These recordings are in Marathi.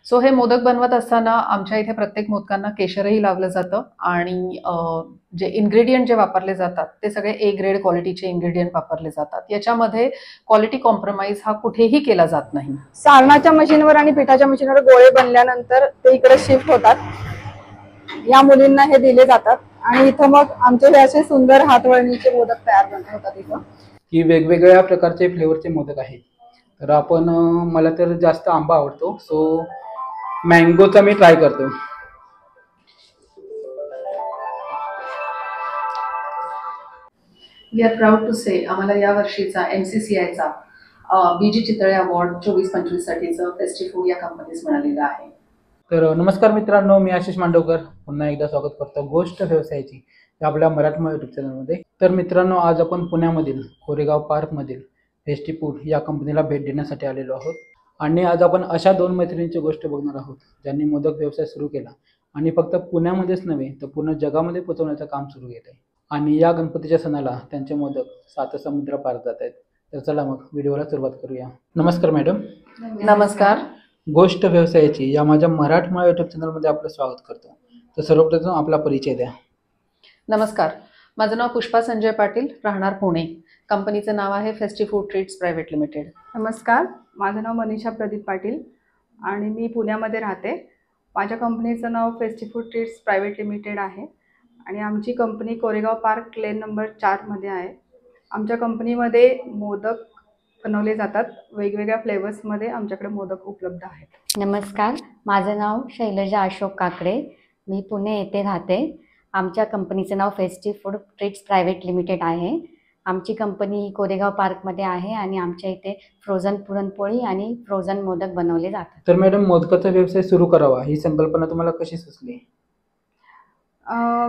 सो हे मोदक बनवत असताना आमच्या इथे प्रत्येक मोदकांना केशरही लावलं जातं आणि जे इन्ग्रेडियंट जे वापरले जातात ते सगळे ए ग्रेड क्वालिटीचे इन्ग्रेडियंट वापरले जातात. याच्यामध्ये क्वालिटी कॉम्प्रोमाइज हा कुठेही केला जात नाही. सारणाच्या मशीनवर आणि पिठाच्या मशीनवर गोळे बनल्यानंतर ते इकडे शिफ्ट होतात. या मुलींना हे दिले जातात आणि इथं मग आमचे हे असे सुंदर हातवळणीचे मोदक तयार होतात. इथं की वेगवेगळ्या प्रकारचे फ्लेवरचे मोदक आहेत. तर आपण मला तर जास्त आंबा आवडतो, सो मँगोचा मी ट्राय करतो. We are proud to say आम्हाला या वर्षीचा MCCIचा BG चितळे अवॉर्ड 24-25 साठीचं टेस्टी फूड या कंपनीज मिळालेलं आहे. तर नमस्कार मित्रांनो, मी आशिष मांडवकर पुन्हा एकदा स्वागत करतो गोष्ट व्यवसायाची आपल्या मराठमोळ्या युट्यूब चॅनलमध्ये. तर मित्रांनो, आज आपण पुण्यामधील कोरेगाव पार्कमधील टेस्टी फूड या कंपनीला भेट देण्यासाठी आलेलो आहोत आणि आज आपण अशा दोन मैत्रिणींची गोष्ट बघणार आहोत ज्यांनी मोदक व्यवसाय सुरू केला आणि फक्त पुण्यामध्येच नव्हे तर पूर्ण जगामध्ये पोहोचवण्याचं काम सुरू केलं आहे. आणि या गणपतीच्या सणाला त्यांचे मोदक 7 समुद्र पार जात आहेत. तर चला मग व्हिडिओला सुरुवात करूया. नमस्कार मॅडम. नमस्कार. गोष्ट व्यवसायाची या माझ्या मराठमोळ्या युट्यूब चॅनलमध्ये आपलं स्वागत करतो. तर सर्वप्रथम आपला परिचय द्या. नमस्कार, माझं नाव पुष्पा संजय पाटील, राहणार पुणे. कंपनीचं नाव आहे फेस्टी फूड ट्रीट्स प्रायव्हेट लिमिटेड. नमस्कार, माझं नाव मनीषा प्रदीप पाटील आणि मी पुण्यामध्ये राहते. माझ्या कंपनीचं नाव फेस्टी फूड ट्रीट्स प्रायव्हेट लिमिटेड आहे आणि आमची company Koregaon park lane number 4 मध्ये आहे. आमच्या कंपनीमध्ये मोदक बनवले जातात. वेगवेगळ्या फ्लेवर्समध्ये आमच्याकडे मोदक उपलब्ध आहेत. नमस्कार, माझं नाव शैलजा अशोक काकडे, मी पुणे येथे राहते. आमच्या कंपनीचं नाव फेस्टी फूड ट्रीट्स प्रायव्हेट लिमिटेड आहे. आमची कंपनी कोरेगाव पार्कमध्ये आहे आणि आमच्या इथे फ्रोझन पुरणपोळी आणि फ्रोझन मोदक बनवले जातात. तर मॅडम, मोदकाचा व्यवसाय सुरू करावा ही संकल्पना तुम्हाला कशी सुचली?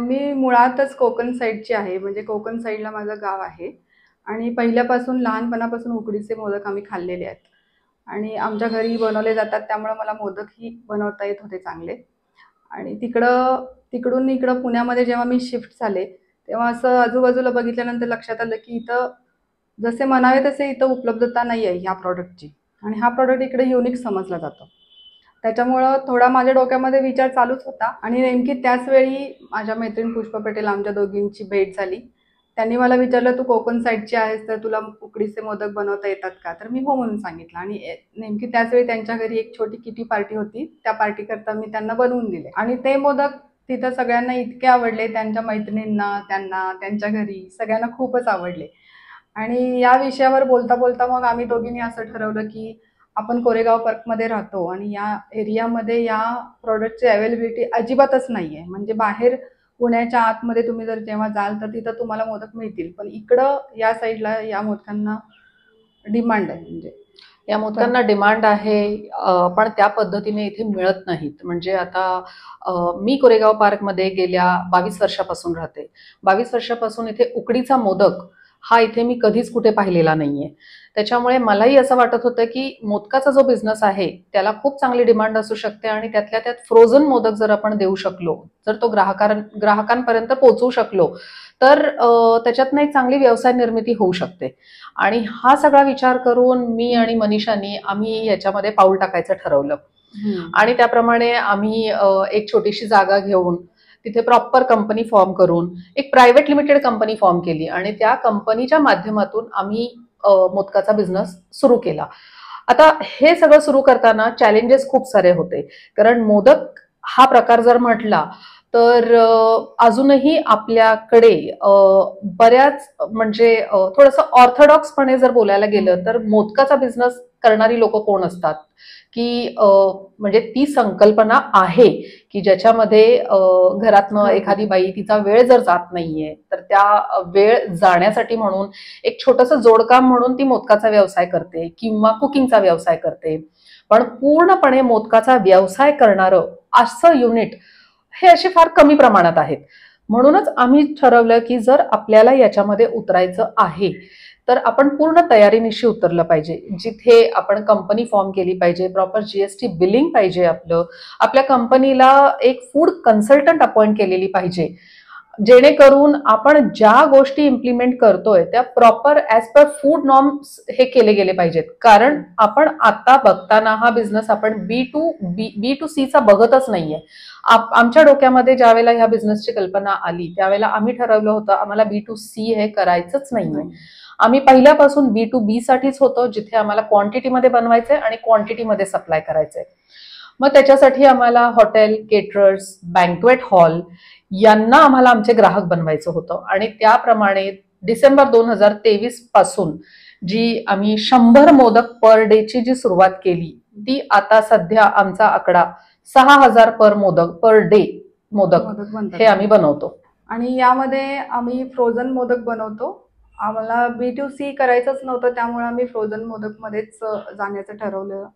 मी मुळातच कोकण साईडची आहे, म्हणजे कोकण साईडला माझं गाव आहे आणि पहिल्यापासून लहानपणापासून उकडीचे मोदक आम्ही खाल्लेले आहेत आणि आमच्या घरी बनवले जातात, त्यामुळे मला मोदकही बनवता येत होते चांगले. आणि तिकडून इकडं पुण्यामध्ये जेव्हा मी शिफ्ट झाले तेव्हा असं आजूबाजूला बघितल्यानंतर लक्षात आलं की इथं जसे म्हणावे तसे इथं उपलब्धता नाही आहे ह्या प्रॉडक्टची आणि हा प्रॉडक्ट इकडे युनिक समजला जातो. त्याच्यामुळं थोडा माझ्या डोक्यामध्ये विचार चालूच होता आणि नेमकी त्याच वेळी माझ्या मैत्रीण पुष्पा पटेल आमच्या दोघींची भेट झाली. त्यांनी मला विचारलं, तू कोकण साईडची आहेस तर तुला उकडीचे मोदक बनवता येतात का? तर मी हो म्हणून सांगितलं आणि नेमकी त्याच वेळी त्यांच्या घरी एक छोटी किटी पार्टी होती. त्या पार्टीकरता मी त्यांना बनवून दिले आणि ते मोदक तिथं सगळ्यांना इतके आवडले, त्यांच्या मैत्रिणींना, त्यांना, त्यांच्या घरी सगळ्यांना खूपच आवडले. आणि या विषयावर बोलता बोलता मग आम्ही दोघींनी असं ठरवलं की आपण कोरेगाव पार्कमध्ये राहतो आणि या एरियामध्ये या प्रॉडक्टची अवेलेबिलिटी अजिबातच नाही आहे. म्हणजे बाहेर पुण्याच्या आतमध्ये तुम्ही जर जेव्हा जाल तर तिथं तुम्हाला मोदक मिळतील, पण इकडं या साईडला या मोदकांना डिमांड आहे. म्हणजे या मोदकांना डिमांड आहे, पण त्या पद्धतीने इथे मिळत नाहीत. म्हणजे आता मी कोरेगाव पार्कमध्ये गेल्या 22 वर्षापासून राहते. 22 वर्षापासून इथे उकडीचा मोदक हा इथे मी कधीच कुठे पाहिलेला नाहीये. त्याच्यामुळे मलाही असं वाटत होतं की मोदकाचा जो बिझनेस आहे त्याला खूप चांगली डिमांड असू शकते आणि त्यातल्या त्यात फ्रोझन मोदक जर आपण देऊ शकलो, जर तो ग्राहकांपर्यंत पोहोचवू शकलो तर त्याच्यातनं एक चांगली व्यवसाय निर्मिती होऊ शकते. आणि हा सगळा विचार करून मी आणि मनीषानी आम्ही याच्यामध्ये पाऊल टाकायचं ठरवलं आणि त्याप्रमाणे आम्ही एक छोटीशी जागा घेऊन तिथे प्रॉपर कंपनी फॉर्म करून एक प्रायव्हेट लिमिटेड कंपनी फॉर्म केली आणि त्या कंपनीच्या माध्यमातून आम्ही मोदकाचा बिझनेस सुरू केला. आता हे सगळं सुरू करताना चॅलेंजेस खूप सारे होते, कारण मोदक हा प्रकार जर म्हटला तर अजूनही आपल्याकडे बऱ्याच म्हणजे थोडंसं ऑर्थोडॉक्सपणे जर बोलायला गेलं तर मोदकाचा बिझनेस करणारी लोक कोण असतात की म्हणजे ती संकल्पना आहे की ज्याच्यामध्ये घरातनं एखादी बाई तिचा वेळ जर जात नाहीये तर त्या वेळ जाण्यासाठी म्हणून एक छोटंसं जोडकाम म्हणून ती मोदकाचा व्यवसाय करते किंवा कुकिंगचा व्यवसाय करते. पण पूर्णपणे मोदकाचा व्यवसाय करणारं असं युनिट हे असे फार कमी प्रमाणात आहेत. म्हणूनच आम्ही ठरवलं की जर आपल्याला याच्यामध्ये उतरायचं आहे तर आपण पूर्ण तयारीनिशी उतरलं पाहिजे. जिथे आपण कंपनी फॉर्म केली पाहिजे, प्रॉपर GST बिलिंग पाहिजे, आपल्या कंपनीला एक फूड कन्सल्टंट अपॉइंट केलेली पाहिजे. जेणेकरून आपण ज्या गोष्टी इम्प्लिमेंट करतोय त्या proper as per food norms हे केले गेले पाहिजेत. कारण आपण आता बघताना हा बिझनेस आपण बी टू सी चा बघतच नाहीये. आमच्या डोक्यामध्ये ज्या वेळेला ह्या बिझनेसची कल्पना आली त्यावेळेला आम्ही ठरवलं होतं आम्हाला बी टू सी हे करायचंच नाहीये. आम्ही पहिल्यापासून बी टू बी साठीच होतो, जिथे आम्हाला क्वांटिटीमध्ये बनवायचंय आणि क्वांटिटीमध्ये सप्लाय करायचंय. मग त्याच्यासाठी आम्हाला हॉटेल, केटरर्स, बँक्वेट हॉल यांना आम्हाला आमचे ग्राहक बनवायचं होतं. आणि त्याप्रमाणे डिसेंबर 2023 पासून जी आम्ही 100 मोदक पर डे ची जी सुरुवात केली ती आता सध्या आमचा आकडा 6000 पर डे मोदक हे आम्ही बनवतो. आणि यामध्ये आम्ही फ्रोझन मोदक बनवतो. आम्हाला B2C करायचंच नव्हतं, त्यामुळे आम्ही फ्रोझन मोदक मध्येच जाण्याचं ठरवलं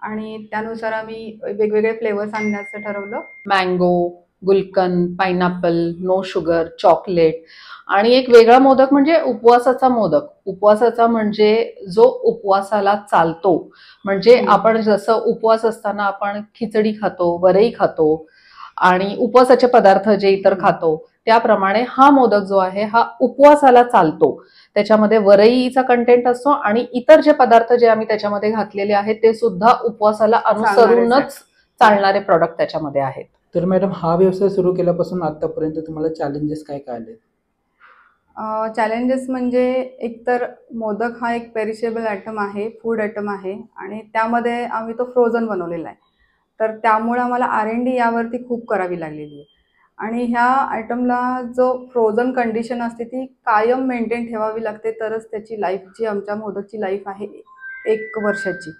आणि त्यानुसार आम्ही वेगवेगळे फ्लेवर्स आणण्याचं ठरवलं. मँगो, गुलकंद, पायनॅपल, नो शुगर, चॉकलेट आणि एक वेगळा मोदक म्हणजे उपवासाचा मोदक. उपवासाचा म्हणजे जो उपवासाला चालतो. म्हणजे आपण जसं उपवास असताना आपण खिचडी खातो, वरई खातो आणि उपवासाचे पदार्थ जे इतर खातो त्याप्रमाणे हा मोदक जो आहे हा उपवासाला चालतो. त्याच्यामध्ये वरईचा कंटेंट असतो आणि इतर जे पदार्थ जे आम्ही त्याच्यामध्ये घातलेले आहेत ते सुद्धा उपवासाला अनुसरूनच चालणारे प्रॉडक्ट त्याच्यामध्ये आहेत. तर मॅडम हा व्यवसाय सुरू केल्यापासून आतापर्यंत तुम्हाला चॅलेंजेस काय काय आले? चॅलेंजेस म्हणजे एकतर मोदक हा एक पेरिशेबल आयटम आहे, फूड आयटम आहे आणि त्यामध्ये आम्ही तो फ्रोझन बनवलेला आहे. तर त्यामुळे आम्हाला R&D यावरती खूप करावी लागलेली आहे. आणि ह्या आयटमला जो फ्रोझन कंडिशन असते ती कायम मेंटेन ठेवावी लागते, तरच त्याची लाईफ जी आमच्या मोदकची लाईफ आहे 1 वर्षाची,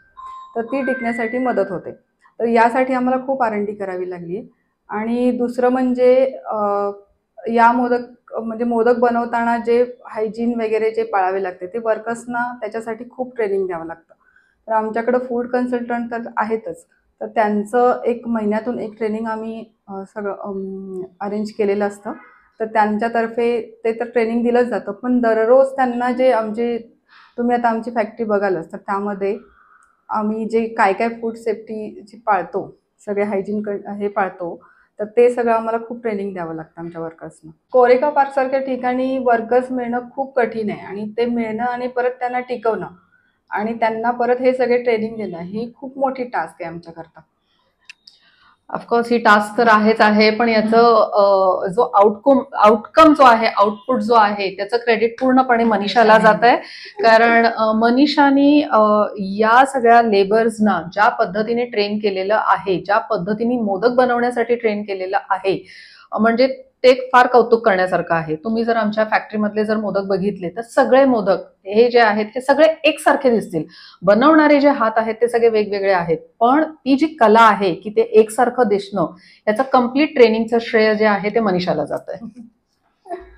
तर ती टिकण्यासाठी मदत होते. तर यासाठी आम्हाला खूप R&D करावी लागली. आणि दुसरं म्हणजे या मोदक बनवताना जे हायजीन वगैरे जे पाळावे लागते ते वर्कर्सना त्याच्यासाठी खूप ट्रेनिंग द्यावं लागतं. तर आमच्याकडं फूड कन्सल्टंट तर आहेतच, तर त्यांचं 1 महिन्यातून 1 ट्रेनिंग आम्ही सगळं अरेंज केलेलं असतं. तर त्यांच्यातर्फे ते तर ट्रेनिंग दिलंच जातं, पण दररोज त्यांना जे तुम्ही आता आमची फॅक्टरी बघालच तर त्यामध्ये आम्ही जे काय काय फूड सेफ्टी जी पाळतो, सगळे हायजीन हे पाळतो, तर ते सगळं आम्हाला खूप ट्रेनिंग द्यावं लागतं आमच्या वर्कर्सना. कोरेगाव पार्कसारख्या ठिकाणी वर्कर्स मिळणं खूप कठीण आहे आणि ते मिळणं आणि परत त्यांना टिकवणं आणि त्यांना परत हे सगळे ट्रेनिंग देणं ही खूप मोठी टास्क आहे आमच्याकरता. ऑफकोर्स ही टास्क तर आहेच आहे, पण याचं जो आउटकम जो आहे, आउटपुट जो आहे त्याचं क्रेडिट पूर्णपणे मनीषाला जात आहे. कारण मनीषानी या सगळ्या लेबर्सना ज्या पद्धतीने ट्रेन केलेलं आहे, ज्या पद्धतीने मोदक बनवण्यासाठी ट्रेन केलेलं आहे, म्हणजे ते फार कौतुक करण्यासारखं आहे. तुम्ही जर आमच्या फॅक्टरीमधले जर मोदक बघितले तर सगळे मोदक हे जे आहेत हे सगळे एकसारखे दिसतील. बनवणारे जे हात आहेत ते सगळे वेगवेगळे आहेत, पण ती जी कला आहे की ते एकसारखं दिसणं याचं कम्प्लीट ट्रेनिंगचं श्रेय जे आहे ते मनीषाला जात आहे.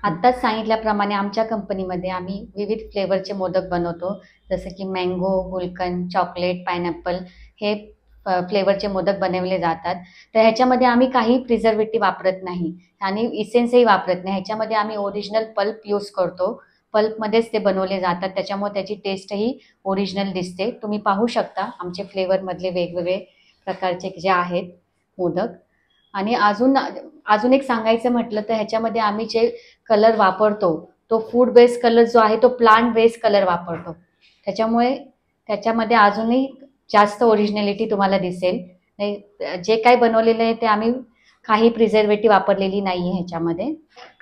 आत्ताच सांगितल्याप्रमाणे आमच्या कंपनीमध्ये आम्ही विविध फ्लेवरचे मोदक बनवतो, जसं की मँगो, गुलकंद, चॉकलेट, पायनॅपल हे फ्लेवरचे मोदक बनवले जातात. तर ह्याच्यामध्ये आम्ही काही प्रिझर्वेटिव्ह वापरत नाही आणि इसेन्सही वापरत नाही. ह्याच्यामध्ये आम्ही ओरिजिनल पल्प यूज करतो. पल्पमध्येच ते बनवले जातात, त्याच्यामुळे त्याची टेस्टही ओरिजिनल दिसते. तुम्ही पाहू शकता आमचे फ्लेवरमधले वेगवेगळे प्रकारचे जे आहेत मोदक. आणि अजून एक सांगायचं म्हटलं तर ह्याच्यामध्ये आम्ही जे कलर वापरतो तो फूड बेस्ड कलर जो आहे तो प्लांट बेस्ड कलर वापरतो. त्याच्यामुळे त्याच्यामध्ये अजूनही जास्त ओरिजिनॅलिटी तुम्हाला दिसेल. जे काही बनवलेलं आहे ते आम्ही काही प्रिझर्वेटिव्ह वापरलेली नाही आहे ह्याच्यामध्ये.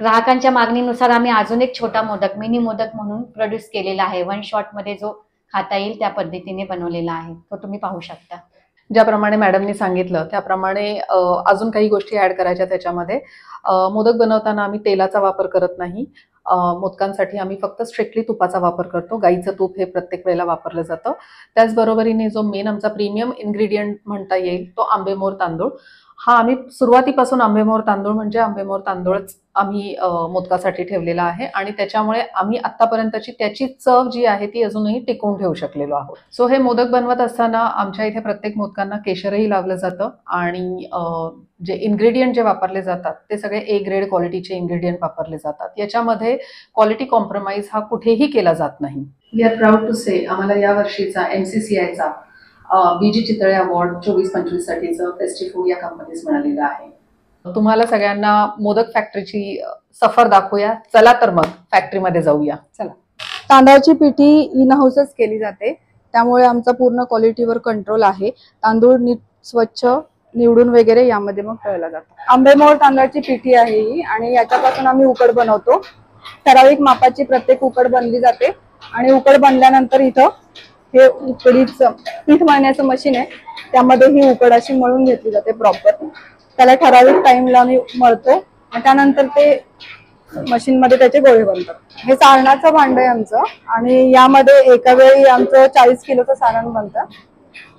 ग्राहकांच्या मागणीनुसार आम्ही अजून एक छोटा मोदक, मिनी मोदक म्हणून प्रोड्यूस केलेला आहे. 1 शॉटमध्ये जो खाता येईल त्या पद्धतीने बनवलेला आहे, तो तुम्ही पाहू शकता. ज्याप्रमाणे मॅडमनी सांगितलं त्याप्रमाणे अजून काही गोष्टी ऍड करायच्या त्याच्यामध्ये. मोदक बनवताना आम्ही तेलाचा वापर करत नाही. मोदकांसाठी आम्ही फक्त स्ट्रिक्टली तुपाचा वापर करतो. गाईचं तूप हे प्रत्येक वेळेला वापरलं जातं. त्याचबरोबरीने जो मेन आमचा प्रीमियम इन्ग्रेडियंट म्हणता येईल तो आंबेमोर तांदूळ. हा आम्ही सुरुवातीपासून आंबेमोर तांदूळ म्हणजे आंबेमोर तांदूळच आम्ही मोदकासाठी ठेवलेला आहे आणि त्याच्यामुळे आम्ही आतापर्यंतची त्याची चव जी आहे ती अजूनही टिकवून ठेवू शकलेलो आहोत. सो हे मोदक बनवत असताना आमच्या इथे प्रत्येक मोदकांना केशरही लावलं जातं आणि जे इन्ग्रेडियंट जे वापरले जातात ते सगळे A ग्रेड क्वालिटीचे इन्ग्रेडियंट वापरले जातात. याच्यामध्ये क्वालिटी कॉम्प्रोमाइज हा कुठेही केला जात नाही. We are proud to say आम्हाला या वर्षीचा MCCIचा BG चितळे अवॉर्ड 24-25 साठीचं फेस्टिव्ह फूड या कंपनीज मिळालेलं आहे. तुम्हाला सगळ्यांना मोदक फॅक्टरीची सफर दाखवूया. चला तर मग फॅक्टरीमध्ये जाऊया. तांदळाची पिठी इन हाऊसच केली जाते, त्यामुळे आमचा पूर्ण क्वालिटीवर कंट्रोल आहे. तांदूळ नीट स्वच्छ निवडून वगैरे यामध्ये मग तळला जातो. आंबेमोहोर तांदळाची पिठी आहे ही आणि याच्यापासून आम्ही उकड बनवतो. ठराविक मापाची प्रत्येक उकड बनली जाते आणि उकड बनल्यानंतर इथं हे उकडीचं पीठ मळण्याचं मशीन आहे, त्यामध्ये ही उकड अशी मळून घेतली जाते प्रॉपर. त्याला ठराविक टाइमला आम्ही मळतो आणि त्यानंतर ते मशीन मध्ये त्याचे गोळे बनतात. हे सारणाचं भांड आहे आमचं आणि यामध्ये एका वेळी आमचं 40 किलोचं सारण बनतं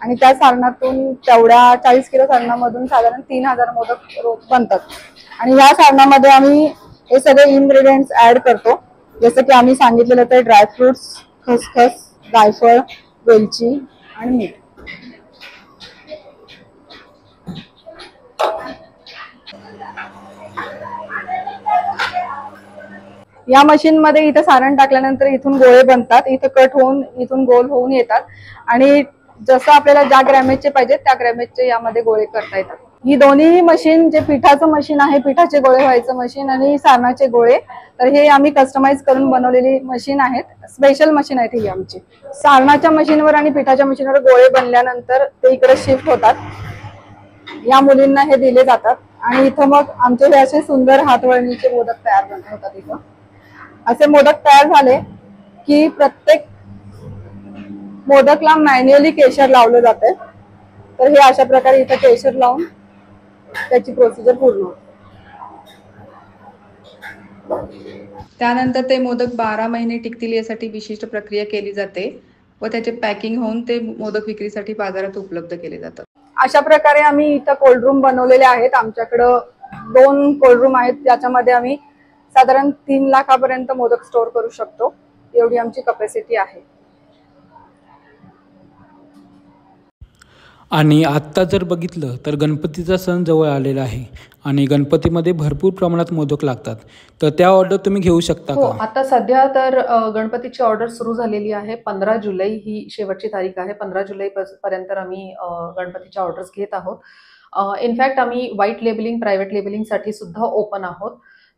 आणि त्या सारणातून तेवढ्या 40 किलो सारणामधून साधारण 3000 मोदक रोज बनतात. आणि या सारणामध्ये आम्ही हे सगळे इन्ग्रेडियंट्स ऍड करतो, जसं की आम्ही सांगितलेलं ते ड्रायफ्रुट्स, खसखस, जायफळ, वेलची आणि मीठ. या मशीन मध्ये इथं सारण टाकल्यानंतर इथून गोळे बनतात, इथं कट होऊन इथून गोल होऊन येतात आणि जसं आपल्याला ज्या ग्रॅमेजचे पाहिजे त्या ग्रॅमेजचे यामध्ये गोळे करता येतात. ही दोन्ही मशीन, जे पिठाचं मशीन आहे, पिठाचे गोळे व्हायचं मशीन आणि सारणाचे गोळे, तर हे आम्ही कस्टमाइज करून बनवलेली मशीन आहेत. स्पेशल मशीन आहेत ही आमची. सारणाच्या मशीनवर आणि पिठाच्या मशीनवर गोळे बनल्यानंतर ते इकडे शिफ्ट होतात. या मुलींना हे दिले जातात आणि इथं मग आमचे हे असे सुंदर हातवळणीचे मोदक तयार होतात. इथं असे मोदक तयार झाले की प्रत्येक मोदकला मॅन्युअली केशर लावलं जाते. तर हे अशा प्रकारे इथं केशर लावून त्याची प्रोसिजर पूर्ण होते. त्यानंतर ते मोदक 12 महिने टिकतील यासाठी विशिष्ट प्रक्रिया केली जाते व त्याचे पॅकिंग होऊन ते मोदक विक्रीसाठी बाजारात उपलब्ध केले जातात. अशा प्रकारे आम्ही इथं कोल्ड रूम बनवलेले आहेत. आमच्याकडं 2 कोल्ड रूम आहेत, ज्याच्यामध्ये आम्ही साधारण 3 लाखापर्यंत मोदक स्टोअर करू शकतो, एवढी आमची कॅपॅसिटी आहे. आणि आत्ता जर बघितलं तर गणपतीचा सण जवळ आलेला आहे आणि गणपतीमध्ये भरपूर प्रमाणात मोदक लागतात, तर त्या ऑर्डर तुम्ही घेऊ शकता हो, का? आता सध्या तर गणपतीची ऑर्डर सुरू झालेली आहे. 15 जुलै ही शेवटची तारीख आहे. 15 जुलै पर्यंत आम्ही गणपतीच्या ऑर्डर्स घेत आहोत. इनफॅक्ट आम्ही व्हाईट लेबलिंग, प्रायव्हेट लेबलिंगसाठी सुद्धा ओपन आहोत.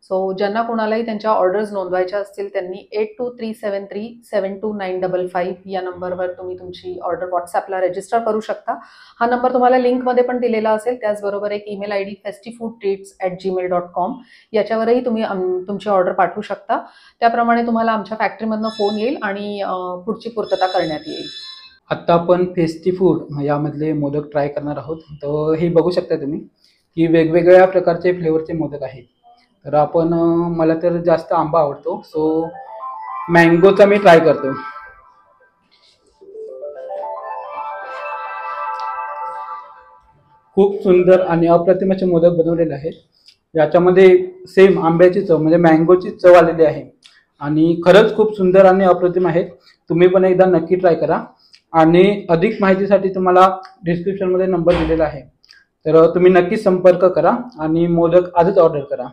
सो ज्यांना कोणालाही त्यांच्या ऑर्डर्स नोंदवायच्या असतील त्यांनी 8237372955 या नंबरवर तुम्ही तुमची ऑर्डर व्हॉट्सॲपला रजिस्टर करू शकता. हा नंबर तुम्हाला लिंकमध्ये पण दिलेला असेल. त्याचबरोबर एक ईमेल ID festifoodtreats@gmail.com याच्यावरही तुम्ही तुमची ऑर्डर पाठवू शकता. त्याप्रमाणे तुम्हाला आमच्या फॅक्टरीमधनं फोन येईल आणि पुढची पूर्तता करण्यात येईल. आत्ता आपण फेस्टी फूड यामधले मोदक ट्राय करणार आहोत. तर हे बघू शकता तुम्ही की वेगवेगळ्या प्रकारचे फ्लेवरचे मोदक आहेत. तर आपण मला तर जास्त आंबा आवडतो, सो मँगोचा मी ट्राय करतो. खूप सुंदर आणि अप्रतिम असे मोदक बनवलेले आहेत. याच्यामध्ये सेम आंब्याची चव म्हणजे मँगोची चव आलेली आहे आणि खरंच खूप सुंदर आणि अप्रतिम आहेत. तुम्ही पण एकदा नक्की ट्राय करा आणि अधिक माहितीसाठी तुम्हाला डिस्क्रिप्शनमध्ये नंबर दिलेला आहे, तर तुम्ही नक्की संपर्क करा आणि मोदक आजच ऑर्डर करा.